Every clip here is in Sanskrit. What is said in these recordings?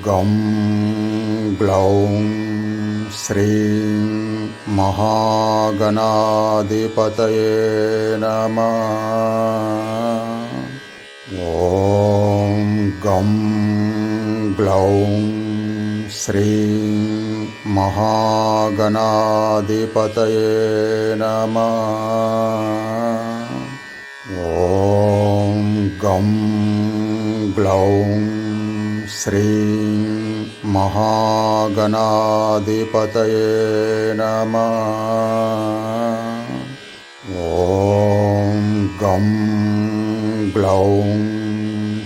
गं ग्लौं श्रीं महागणाधिपतये नमः। ॐ गं ग्लौं श्रीं महागणाधिपतये नमः। ॐ गं ग्लौं श्रीं महागणाधिपतये नमः। ॐ गं ग्लौं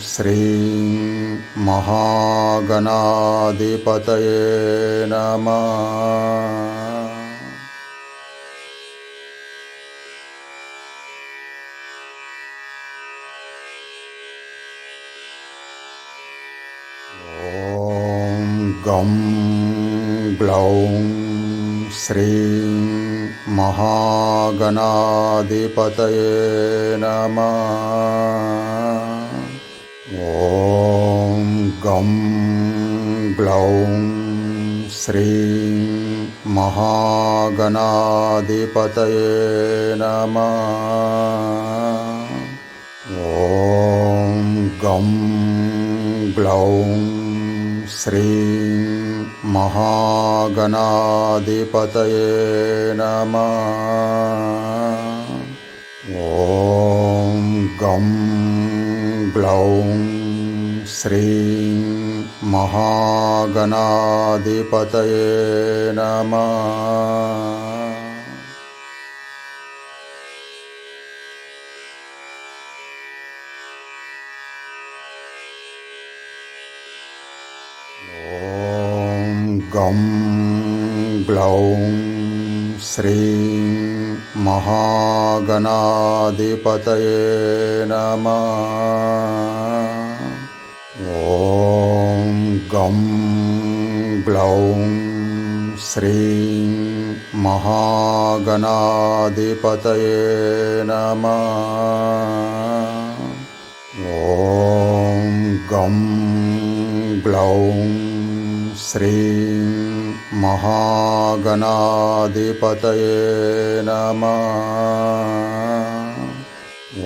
श्रीं महागणाधिपतये नमः। गं ग्लौं श्रीं महागणाधिपतये नमः। ॐ गं ग्लौं श्रीं महागणाधिपतये नमः। ॐ गं ग्लौं श्रीं महागणाधिपतये नमः। ॐ गं ग्लौं श्रीं महागणाधिपतये नमः। गं ग्लौं श्रीं महागणाधिपतये नमः। ॐ गं ग्लौं श्रीं महागणाधिपतये नमः। ॐ गं ग्लौं श्रीं महागणाधिपतये नमः। ॐ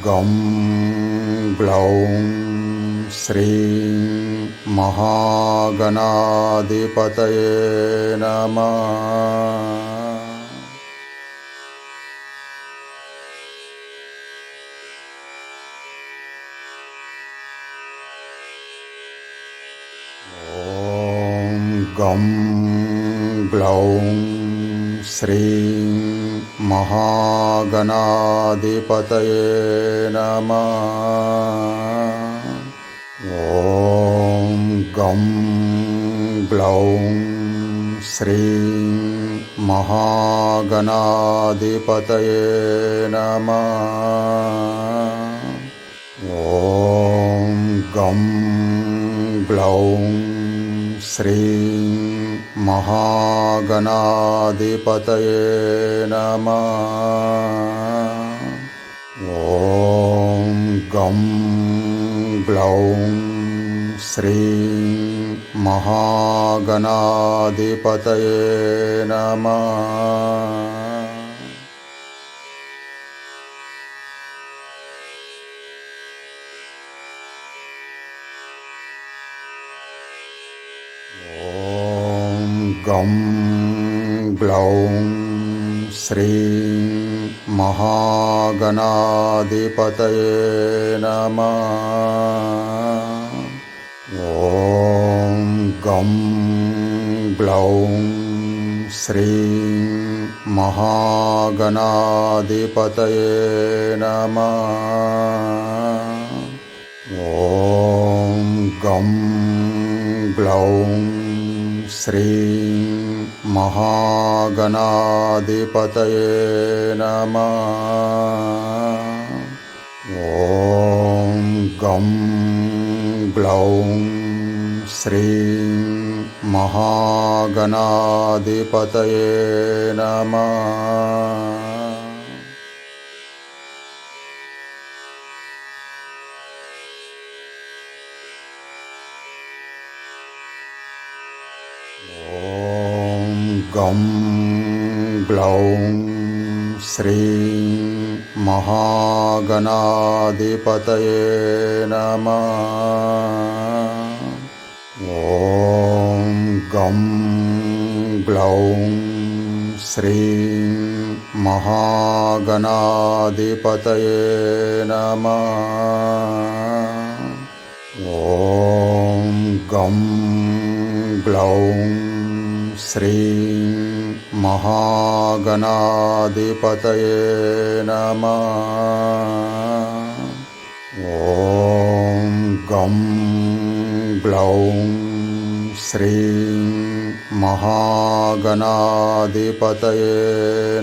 गं ग्लौं श्रीं महागणाधिपतये नमः। गं ग्लौं श्रीं महागणाधिपतये नमः। ॐ गं ग्लौं श्रीं महागणाधिपतये नमः। ॐ गं ग्लौं श्रीं महागणाधिपतये नमः। ॐ गं ग्लौं श्रीं महागणाधिपतये नमः। गं ग्लौं श्रीं महागणाधिपतये नमः। ॐ गं ग्लौं श्रीं महागणाधिपतये नमः। ॐ गं ग्लौं श्रीं महागणाधिपतये नमः। ॐ गं ग्लौं श्रीं महागणाधिपतये नमः। ॐ गं ग्लौं श्रीं महागणाधिपतये नमः। ॐ गं ग्लौं श्रीं महागणाधिपतये नमः। ॐ गं ग्लौं श्रीं महागणाधिपतये नमः। ॐ गं ग्लौं श्रीं महागणाधिपतये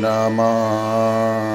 नमः।